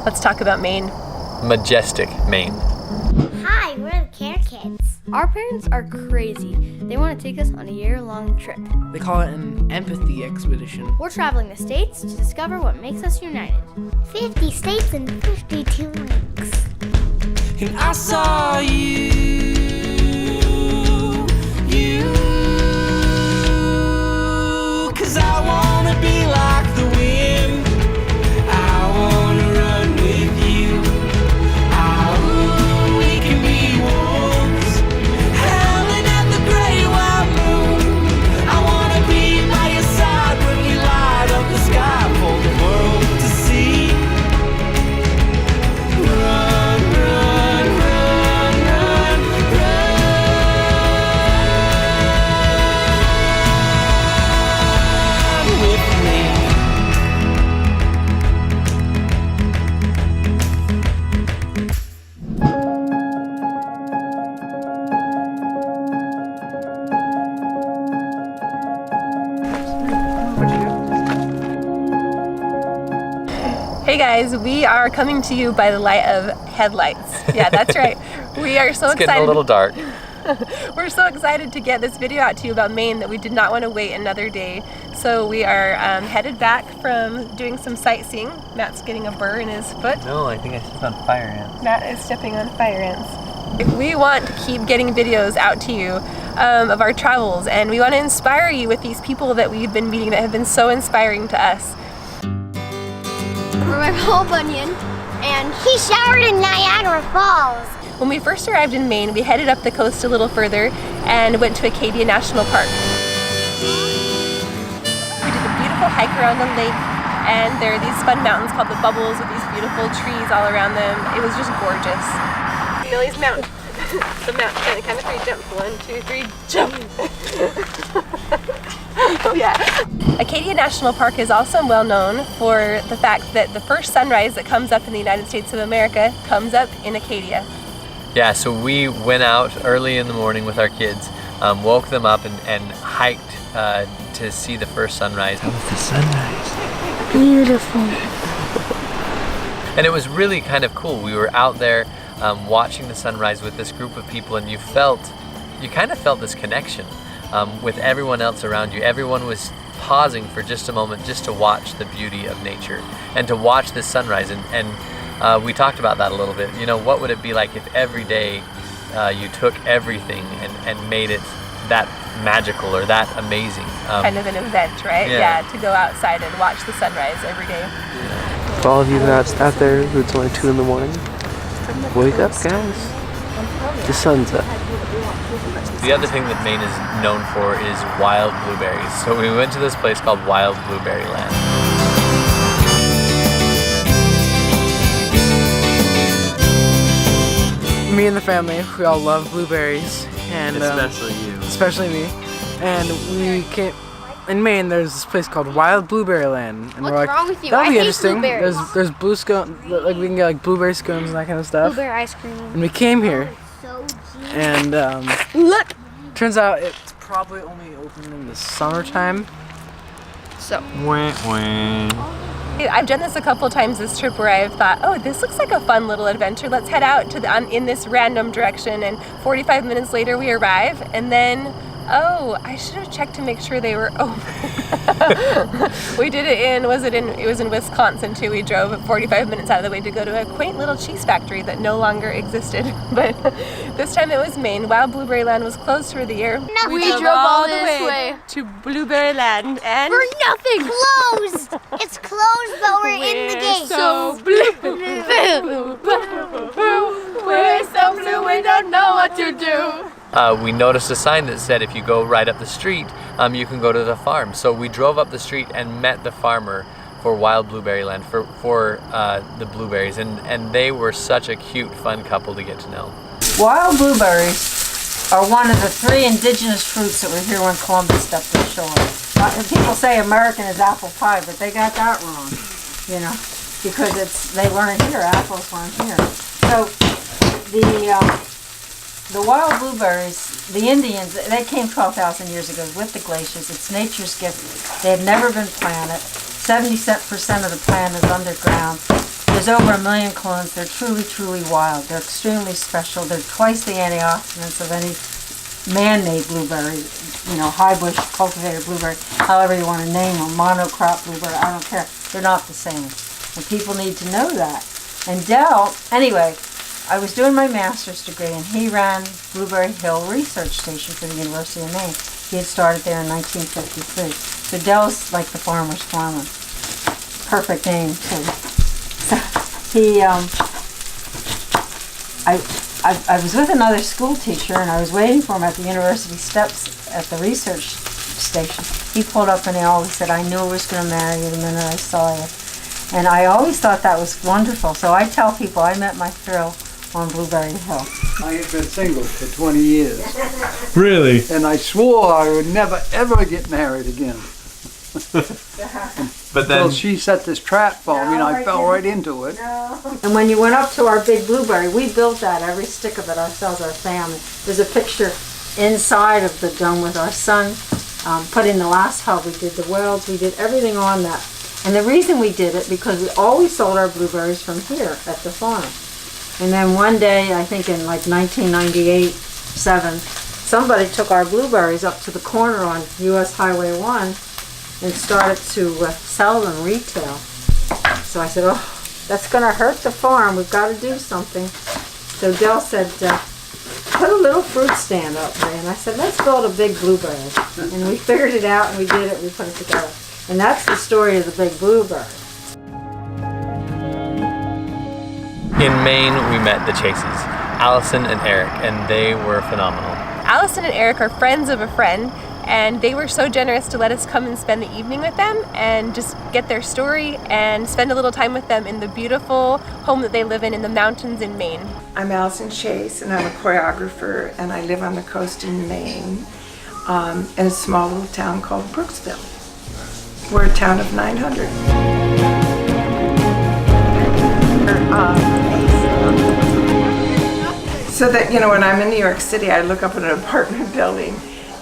Let's talk about Maine. Majestic Maine. Hi, we're the Care Kids. Our parents are crazy. They want to take us on a year-long trip. They call it an empathy expedition. We're traveling the states to discover what makes us united. 50 states and 52 weeks. And I saw you, 'cause I wanna be like the wind. I wanna run with you. Oh, we can be wolves, howling at the great white moon. I wanna be by your side when we light up the sky for the world to see. Run, run, run, run, run with me. Hey guys, we are coming to you by the light of headlights. Yeah, that's right. We are so It's getting a little dark. We're so excited to get this video out to you about Maine that we did not want to wait another day. So we are headed back from doing some sightseeing. Matt's getting a burr in his foot. No, I think I stepped on fire ants. Matt is stepping on fire ants. We want to keep getting videos out to you of our travels, and we want to inspire you with these people that we've been meeting that have been so inspiring to us. We're my Paul Bunyan, and He showered in Niagara Falls. When we first arrived in Maine, we headed up the coast a little further and went to Acadia National Park. We did a beautiful hike around the lake, and there are these fun mountains called the Bubbles with these beautiful trees all around them. It was just gorgeous. Millie's Mountain. The mountain, kind of three jump. 1, 2, 3, jump. Oh yeah. Acadia National Park is also well known for the fact that the first sunrise that comes up in the United States of America comes up in Acadia. Yeah, so we went out early in the morning with our kids, woke them up and hiked to see the first sunrise. How was the sunrise? Beautiful. And it was really kind of cool. We were out there watching the sunrise with this group of people, and you kind of felt this connection with everyone else around you. Everyone was pausing for just a moment just to watch the beauty of nature and to watch the sunrise. And we talked about that a little bit. You know, what would it be like if every day you took everything and made it that magical or that amazing? Kind of an event, right? Yeah. To go outside and watch the sunrise every day. For all of you that's out there, it's only 2 in the morning. Wake up, guys. The sun's up. The other thing that Maine is known for is wild blueberries. So we went to this place called Wild Blueberry Land. Me and the family, we all love blueberries, and Especially you. especially me. And we came in Maine. There's this place called Wild Blueberry Land, and What's we're like, wrong with you? that'll I be hate interesting. blueberries. There's blue scone, like we can get like blueberry scones and that kind of stuff. blueberry ice cream. And we came here, So deep. and Look! turns out it's probably only open in the summertime. So, I've done this a couple times this trip where I've thought, oh, this looks like a fun little adventure. Let's head out to in this random direction. And 45 minutes later we arrive, and then, oh, I should have checked to make sure they were open. We did it it was in Wisconsin too. We drove 45 minutes out of the way to go to a quaint little cheese factory that no longer existed. But this time it was Maine. Wild Blueberry Land was closed for the year. we drove all this way. to Blueberry Land, and For nothing! Closed. It's closed, but we're in the gate. so blue. We're so blue we don't know what to do. We noticed a sign that said if you go right up the street, you can go to the farm. So we drove up the street and met the farmer for Wild Blueberry Land for the blueberries, and they were such a cute, fun couple to get to know. Wild blueberries are one of the 3 indigenous fruits that were here when Columbus stepped ashore. People say American is apple pie, but they got that wrong, you know, because they weren't here, apples weren't here. So the wild blueberries, the Indians, they came 12,000 years ago with the glaciers. It's nature's gift. They had never been planted. 70% of the plant is underground. There's over 1 million clones. They're truly, truly wild. They're extremely special. They're twice the antioxidants of any man-made blueberry, high bush cultivated blueberry, however you want to name them, monocrop blueberry, I don't care. They're not the same. And people need to know that. And Del, anyway, I was doing my master's degree, and he ran Blueberry Hill Research Station for the University of Maine. He had started there in 1953. So Del's like the farmer's farmer. Perfect name, too. So he, I was with another school teacher, and I was waiting for him at the university steps at the research station. He pulled up and he always said, "I knew I was going to marry you the minute I saw you." And I always thought that was wonderful. So I tell people I met my thrill on Blueberry Hill. I have been single for 20 years. Really? And I swore I would never, ever get married again. But then Until she set this trap for me, and I fell right into it. And when you went up to our big blueberry, we built that, every stick of it ourselves, our family. There's a picture inside of the dome with our son, put in the last hub. We did the wells, we did everything on that. And the reason we did it, because we always sold our blueberries from here at the farm. And then one day, I think in like 1998, 7, somebody took our blueberries up to the corner on US Highway 1 and started to sell them retail. So I said, "Oh, that's going to hurt the farm. We've got to do something." So Del said, "Put a little fruit stand up there." And I said, "Let's build a big blueberry." And we figured it out, and we did it, we put it together. And that's the story of the big blueberry. In Maine, we met the Chases, Allison and Eric, and they were phenomenal. Allison and Eric are friends of a friend, and they were so generous to let us come and spend the evening with them and just get their story and spend a little time with them in the beautiful home that they live in the mountains in Maine. I'm Allison Chase, and I'm a choreographer, and I live on the coast in Maine, in a small little town called Brooksville. We're a town of 900. So that, when I'm in New York City, I look up at an apartment building,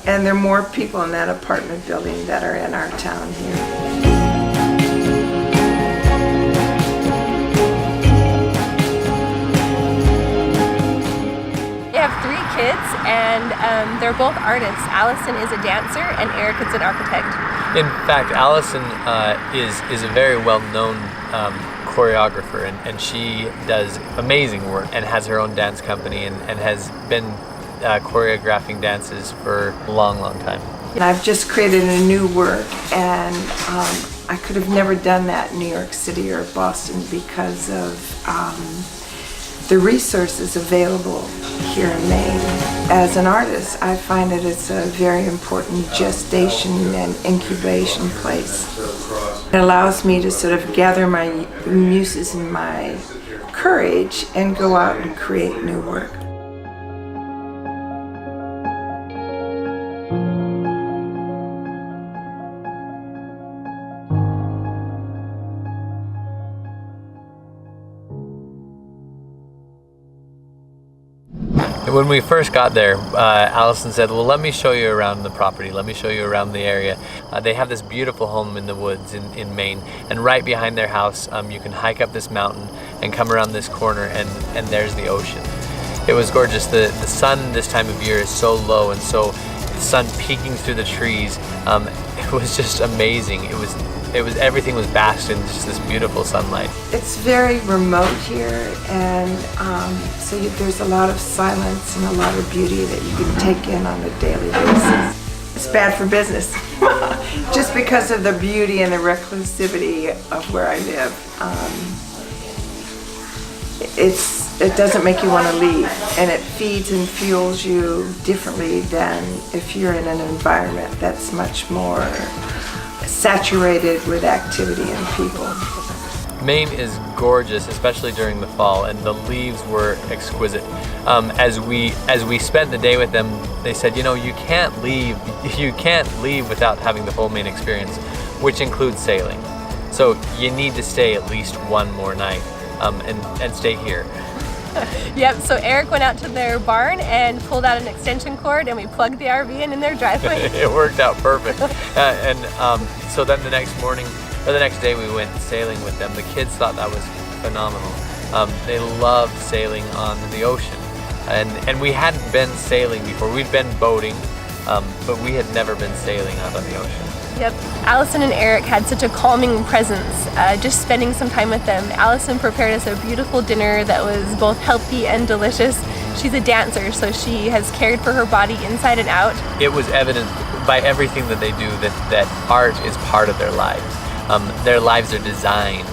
and there are more people in that apartment building that are in our town here. We have 3 kids, and they're both artists. Allison is a dancer, and Eric is an architect. In fact, Allison is a very well-known choreographer, and she does amazing work and has her own dance company and has been choreographing dances for a long, long time. And I've just created a new work, and I could have never done that in New York City or Boston because of the resources available here in Maine. As an artist, I find that it's a very important gestation and incubation place. It allows me to sort of gather my muses and my courage and go out and create new work. When we first got there, Allison said, "Well, let me show you around the property. Let me show you around the area." They have this beautiful home in the woods in Maine, and right behind their house, you can hike up this mountain and come around this corner, and there's the ocean. It was gorgeous. The sun this time of year is so low, and so the sun peeking through the trees. It was just amazing. It was everything was basked in just this beautiful sunlight. It's very remote here, and so there's a lot of silence and a lot of beauty that you can take in on a daily basis. It's bad for business, just because of the beauty and the reclusivity of where I live. It doesn't make you want to leave, and it feeds and fuels you differently than if you're in an environment that's much more saturated with activity and people. Maine is gorgeous, especially during the fall, and the leaves were exquisite. As we spent the day with them, they said, you can't leave without having the full Maine experience, which includes sailing. So you need to stay at least one more night, and stay here. Yep, so Eric went out to their barn and pulled out an extension cord, and we plugged the RV in their driveway. It worked out perfect. So then the next morning, or the next day, we went sailing with them. The kids thought that was phenomenal. They love sailing on the ocean. And we hadn't been sailing before. We'd been boating, but we had never been sailing out on the ocean. Yep. Allison and Eric had such a calming presence, just spending some time with them. Allison prepared us a beautiful dinner that was both healthy and delicious. She's a dancer, so she has cared for her body inside and out. It was evident by everything that they do that art is part of their lives. Their lives are designed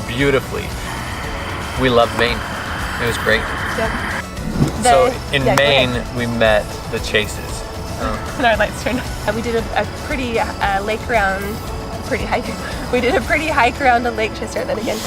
beautifully. We loved Maine. It was great. Yep. So in Maine, we met the Chases. And our lights turned on. We did a pretty lake around, pretty hike. We did a pretty hike around the lake. Should I start that again?